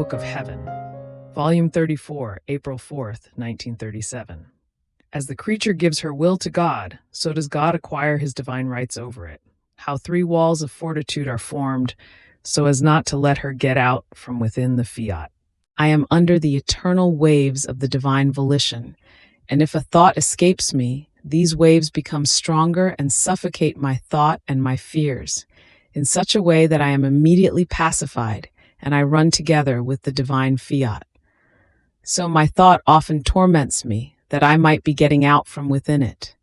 Book of Heaven, Volume 34, April 4th, 1937. As the creature gives her will to God, so does God acquire his divine rights over it. How 3 walls of fortitude are formed, so as not to let her get out from within the Fiat. I am under the eternal waves of the divine volition, and if a thought escapes me, these waves become stronger and suffocate my thought and my fears, in such a way that I am immediately pacified, and I run together with the divine Fiat. So my thought often torments me, that I might be getting out from within it.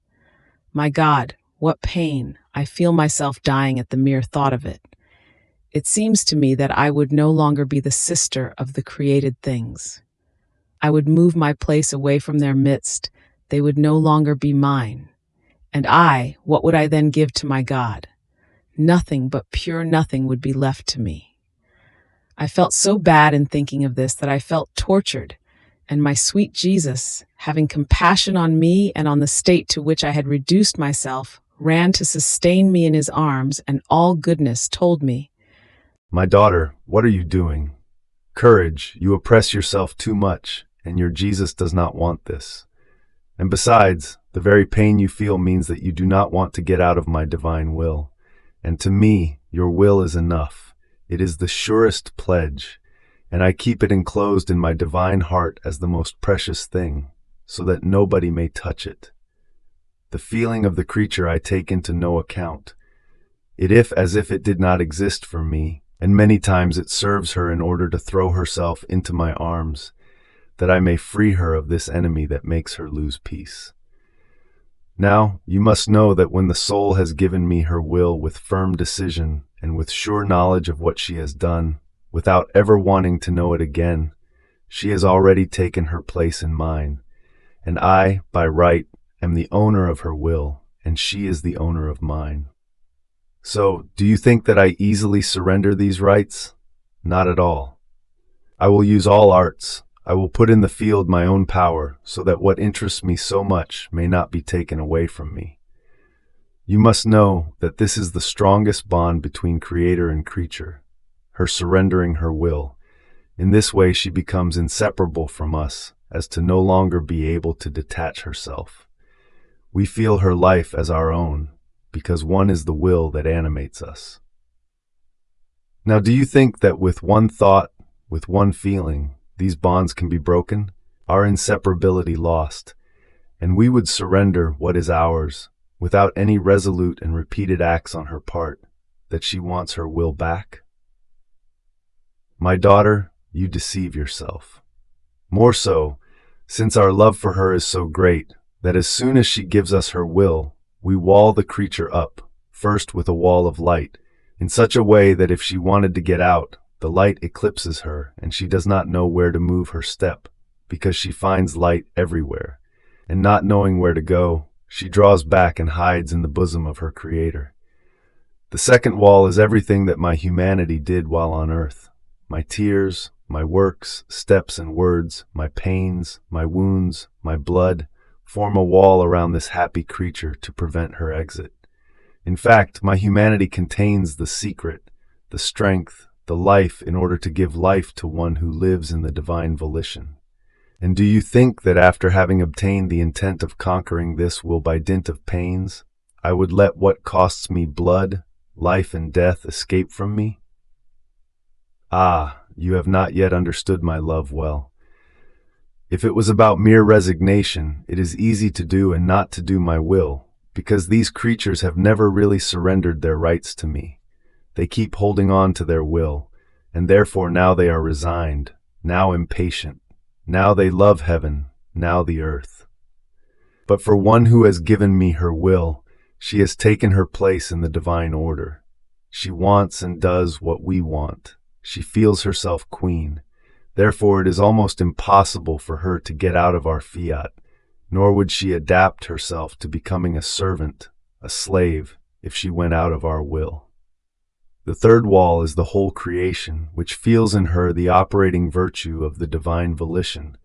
My God, what pain! I feel myself dying at the mere thought of it. It seems to me that I would no longer be the sister of the created things. I would move my place away from their midst. They would no longer be mine. And what would I then give to my God? Nothing but pure nothing would be left to me. I felt so bad in thinking of this that I felt tortured, and my sweet Jesus, having compassion on me and on the state to which I had reduced myself, ran to sustain me in his arms, and all goodness told me, "My daughter, what are you doing? Courage, you oppress yourself too much, and your Jesus does not want this. And besides, the very pain you feel means that you do not want to get out of my divine will. And to me, your will is enough. It is the surest pledge, and I keep it enclosed in my divine heart as the most precious thing, so that nobody may touch it. The feeling of the creature I take into no account. As if it did not exist for me, and many times it serves her in order to throw herself into my arms, that I may free her of this enemy that makes her lose peace. Now, you must know that when the soul has given me her will with firm decision and with sure knowledge of what she has done, without ever wanting to know it again, she has already taken her place in mine, and I, by right, am the owner of her will, and she is the owner of mine. So, do you think that I easily surrender these rights? Not at all. I will use all arts. I will put in the field my own power, so that what interests me so much may not be taken away from me. You must know that this is the strongest bond between creator and creature, her surrendering her will. In this way she becomes inseparable from us, as to no longer be able to detach herself. We feel her life as our own, because one is the will that animates us. Now, do you think that with one thought, with one feeling, these bonds can be broken, our inseparability lost, and we would surrender what is ours, without any resolute and repeated acts on her part, that she wants her will back? My daughter, you deceive yourself. More so, since our love for her is so great, that as soon as she gives us her will, we wall the creature up, first with a wall of light, in such a way that if she wanted to get out, the light eclipses her, and she does not know where to move her step, because she finds light everywhere, and not knowing where to go, she draws back and hides in the bosom of her Creator. The second wall is everything that my humanity did while on earth. My tears, my works, steps and words, my pains, my wounds, my blood, form a wall around this happy creature to prevent her exit. In fact, my humanity contains the secret, the strength, the life in order to give life to one who lives in the divine volition. And do you think that after having obtained the intent of conquering this will by dint of pains, I would let what costs me blood, life and death escape from me? Ah, you have not yet understood my love well. If it was about mere resignation, it is easy to do and not to do my will, because these creatures have never really surrendered their rights to me. They keep holding on to their will, and therefore now they are resigned, now impatient, now they love heaven, now the earth. But for one who has given me her will, she has taken her place in the divine order. She wants and does what we want. She feels herself queen. Therefore it is almost impossible for her to get out of our Fiat, nor would she adapt herself to becoming a servant, a slave, if she went out of our will. The third wall is the whole creation, which feels in her the operating virtue of the divine volition,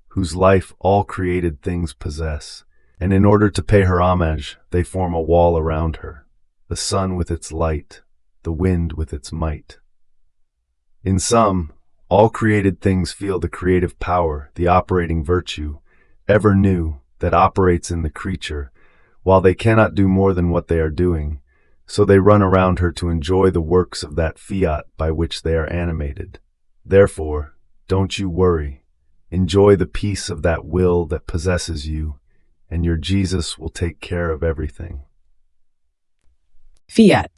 whose life all created things possess, and in order to pay her homage, they form a wall around her, the sun with its light, the wind with its might. In sum, All created things feel the creative power, the operating virtue, ever new, that operates in the creature, while they cannot do more than what they are doing, so they run around her to enjoy the works of that fiat by which they are animated. Therefore, don't you worry. Enjoy the peace of that will that possesses you, and your Jesus will take care of everything. Fiat.